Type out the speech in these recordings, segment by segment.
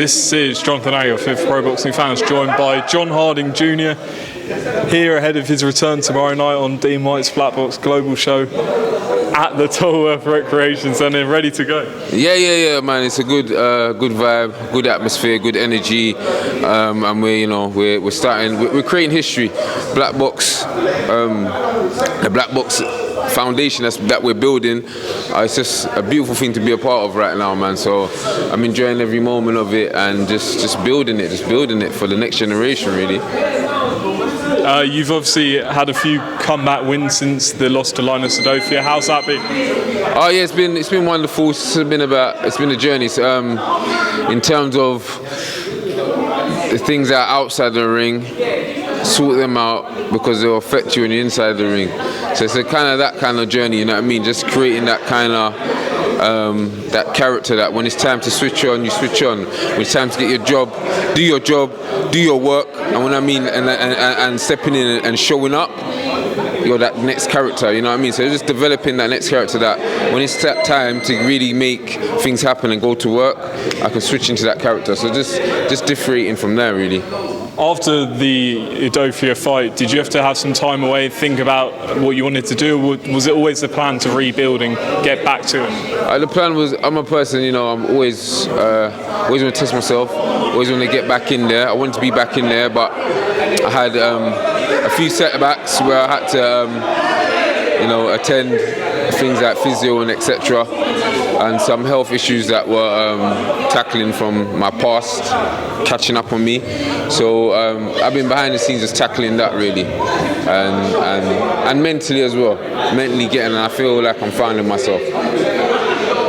This is Jonathan Agger, fifth Pro Boxing Fans, joined by John Harding Jr. here ahead of his return tomorrow night on Dillian Whyte's Black Box Global Show at the Tolworth Recreation Centre, ready to go. Yeah, man. It's a good vibe, good atmosphere, good energy, and we're starting. We're creating history. Black Box, the Black Box foundation that we're building. It's just a beautiful thing to be a part of right now, man. So I'm enjoying every moment of it and just building it for the next generation, really. You've obviously had a few comeback wins since the loss to Linus Udofia. How's that been? Oh yeah, it's been wonderful. It's been a journey. In terms of the things that are outside the ring, sort them out because they'll affect you on the inside of the ring. So it's that kind of journey, you know what I mean? Just creating that kind of that character that when it's time to switch on, you switch on. When it's time to get your job, do your work. And when I mean and stepping in and showing up, you're that next character, you know what I mean? So just developing that next character that when it's that time to really make things happen and go to work, I can switch into that character. So just differentiating from there, really. After the Udofia fight, did you have to have some time away, think about what you wanted to do? Was it always the plan to rebuild and get back to it? The plan was, I'm a person, I'm always want to test myself, always want to get back in there. I wanted to be back in there, but I had a few setbacks where I had to, attend things like physio and etc. And some health issues that were tackling from my past, catching up on me. So I've been behind the scenes just tackling that really, and mentally as well. Mentally getting, and I feel like I'm finding myself.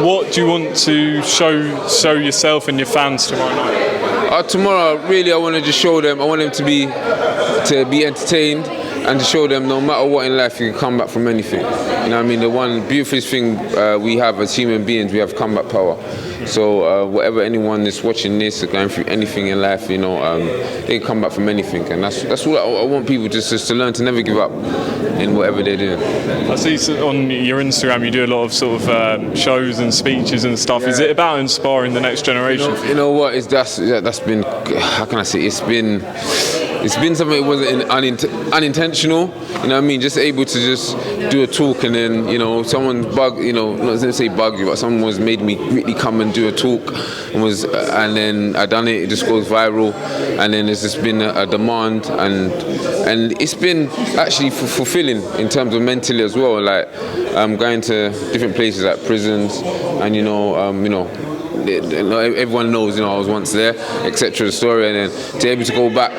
What do you want to show yourself and your fans tomorrow night? Tomorrow, really, I want to just show them. I want them to be entertained and to show them no matter what in life, you can come back from anything. You know what I mean? The one beautiful thing we have as human beings, we have comeback power. So whatever anyone is watching this or going through anything in life, they can come back from anything. And that's what I want people just to learn, to never give up in whatever they're doing. I see on your Instagram you do a lot of sort of shows and speeches and stuff. Yeah. Is it about inspiring the next generation? You know what? That's been, how can I say, it's been something that wasn't unintentional, you know what I mean? Just able to just do a talk and then, someone not to say bug you, but someone was made me really come and do a talk and then I done it just goes viral, and then there's just been a demand and it's been actually fulfilling in terms of mentally as well, like going to different places like prisons and everyone knows, I was once there, etc. The story, and then to be able to go back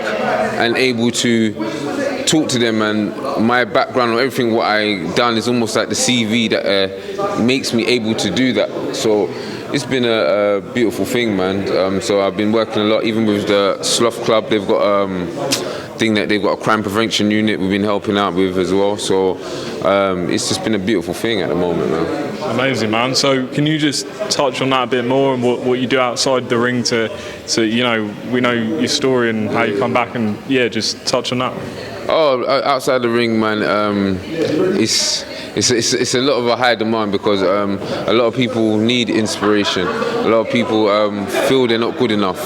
and able to talk to them, and my background or everything what I done is almost like the CV that makes me able to do that. So it's been a beautiful thing, man. So I've been working a lot, even with the Slough Club. They've got they've got a crime prevention unit we've been helping out with as well. So it's just been a beautiful thing at the moment, man. Amazing, man. So can you just touch on that a bit more and what you do outside the ring to we know your story and how you come back, and just touch on that. Oh, outside the ring, man, it's a lot of a high demand because a lot of people need inspiration. A lot of people feel they're not good enough.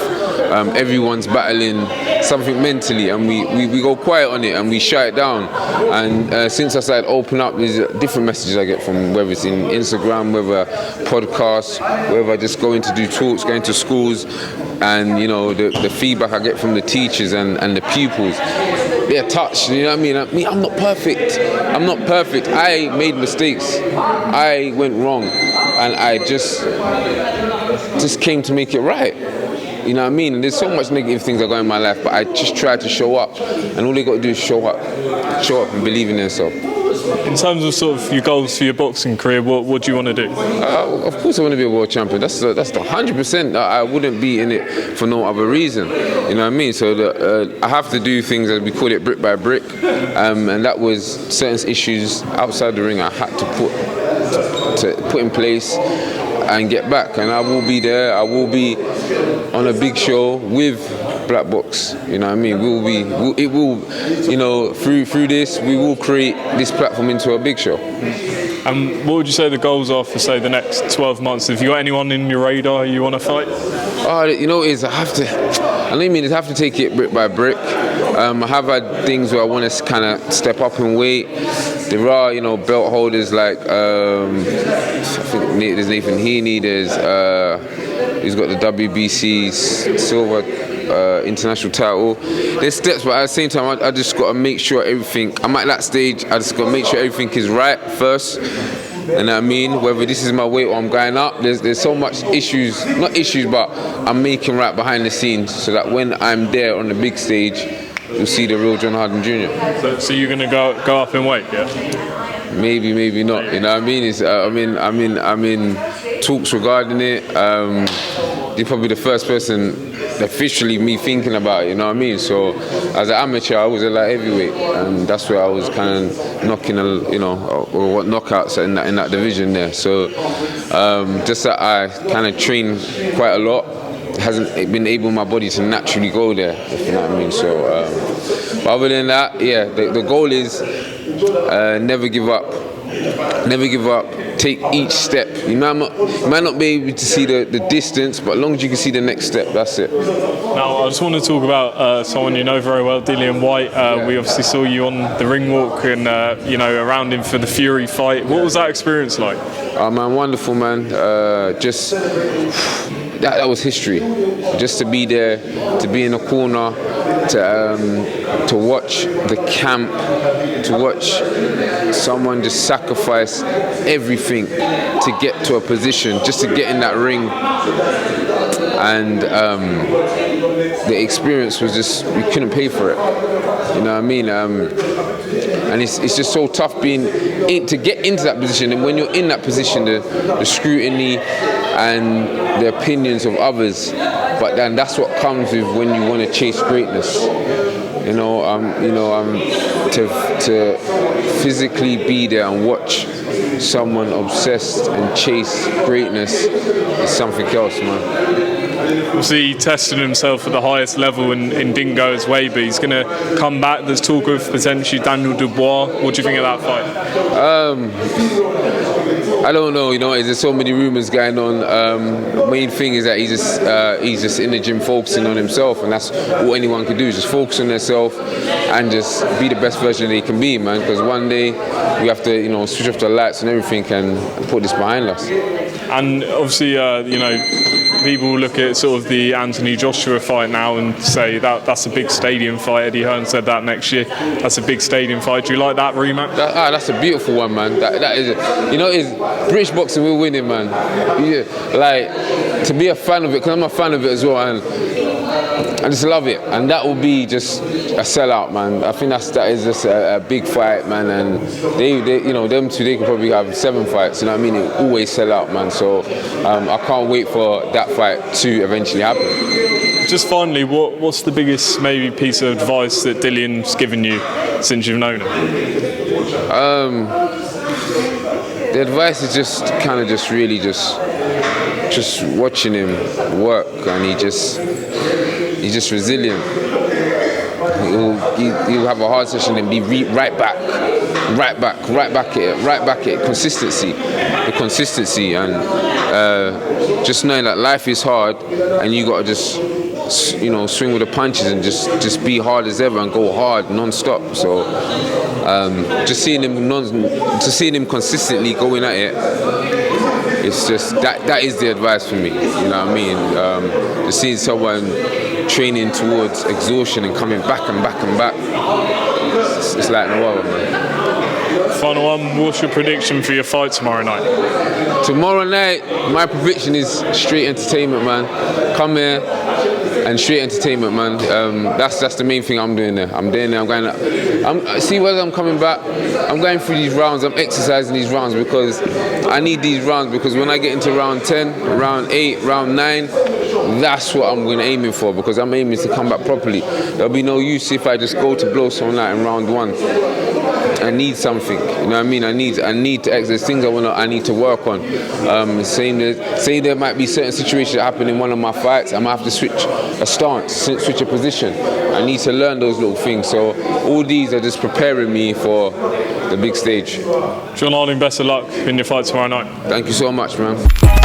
Everyone's battling something mentally, and we go quiet on it and we shut it down. And since I started open up, there's different messages I get from, whether it's in Instagram, whether podcasts, whether I just going to do talks, going to schools, and the feedback I get from the teachers and the pupils. They're touched, you know what I mean? I'm not perfect. I made mistakes. I went wrong, and I just came to make it right. You know what I mean? And there's so much negative things that go in my life, but I just try to show up, and all they got to do is show up and believe in themselves. In terms of sort of your goals for your boxing career, what do you want to do? Of course I want to be a world champion. That's the 100%. I wouldn't be in it for no other reason. You know what I mean? So I have to do things, as we call it, brick by brick. And that was certain issues outside the ring I had to put in place and get back. And I will be there. I will be on a big show with Black Box, you know what I mean? Through this, we will create this platform into a big show. What would you say the goals are for, say, the next 12 months? Have you got anyone in your radar you want to fight? You know, I have to take it brick by brick. I have had things where I want to kind of step up in weight. There are, you know, belt holders like I think there's Nathan Heaney. He's got the WBC silver international title. There's steps, but at the same time, I just got to make sure everything. I'm at that stage. I just got to make sure everything is right first. You know what I mean? Whether this is my weight or I'm going up, there's so much issues, not issues, but I'm making right behind the scenes so that when I'm there on the big stage, you'll see the real John Harding Jr. So you're going to go up in weight, yeah? Maybe, maybe not. You know what I mean? It's, I'm in talks regarding it. You're probably the first person officially me thinking about it, you know what I mean? So as an amateur, I was a light heavyweight, and that's where I was kind of knocking, or knockouts in that division there. So just that I kind of train quite a lot, hasn't been able my body to naturally go there, if you know what I mean. So, but other than that, yeah, the goal is never give up. Never give up. Take each step. You might not be able to see the distance, but as long as you can see the next step, that's it. Now, I just want to talk about someone you know very well, Dillian Whyte. We obviously saw you on the ring walk and around him for the Fury fight. What was that experience like? Oh man, wonderful, man. Just that was history. Just to be there, to be in the corner, to watch the camp, to watch someone just sacrifice everything to get to a position, just to get in that ring. And the experience was just, we couldn't pay for it. You know what I mean? And it's just so tough to get into that position. And when you're in that position, the scrutiny and the opinions of others, but then that's what comes with when you want to chase greatness. To physically be there and watch someone obsessed and chase greatness is something else, man. Obviously, he tested himself at the highest level and didn't go his way, but he's going to come back. There's talk of potentially Daniel Dubois. What do you think of that fight? I don't know, there's so many rumours going on. The main thing is that he's just in the gym focusing on himself, and that's all anyone can do, is just focus on themselves and just be the best version they can be, man. Because one day we have to, switch off the lights and everything and put this behind us. And obviously, people look at sort of the Anthony Joshua fight now and say that's a big stadium fight. Eddie Hearn said that next year. That's a big stadium fight. Do you like that rematch? That's a beautiful one, man. That is, British boxing, we're winning, man. Yeah, to be a fan of it, because I'm a fan of it as well, and I just love it. And that will be just a sellout, man. I think that is just a big fight, man. And they them two, they could probably have 7 fights. You know what I mean? It always sell out, man. So I can't wait for that fight to eventually happen. Just finally, what's the biggest maybe piece of advice that Dillian's given you since you've known him? The advice is just kind of just really just watching him work, and he's just resilient. He'll have a hard session and be right back at it. The consistency, and just knowing that life is hard, and you got to just swing with the punches and just be hard as ever and go hard non-stop. So just seeing him consistently going at it, it's just that is the advice for me. You know what I mean? Just seeing someone training towards exhaustion and coming back and back and back, it's like no other, man. Final one, what's your prediction for your fight tomorrow night? Tomorrow night, my prediction is straight entertainment, man. Come here and straight entertainment, man. That's the main thing I'm doing there. See whether I'm coming back. I'm going through these rounds. I'm exercising these rounds because I need these rounds, because when I get into round 10, round 8, round 9, that's what I'm going to aiming for, because I'm aiming to come back properly. There'll be no use if I just go to blow someone out in round 1. I need something, you know what I mean? I need to exercise things I need to work on. Say there might be certain situations that happen in one of my fights, I might have to switch a stance, switch a position. I need to learn those little things. So all these are just preparing me for the big stage. John Harding, best of luck in your fight tomorrow night. Thank you so much, man.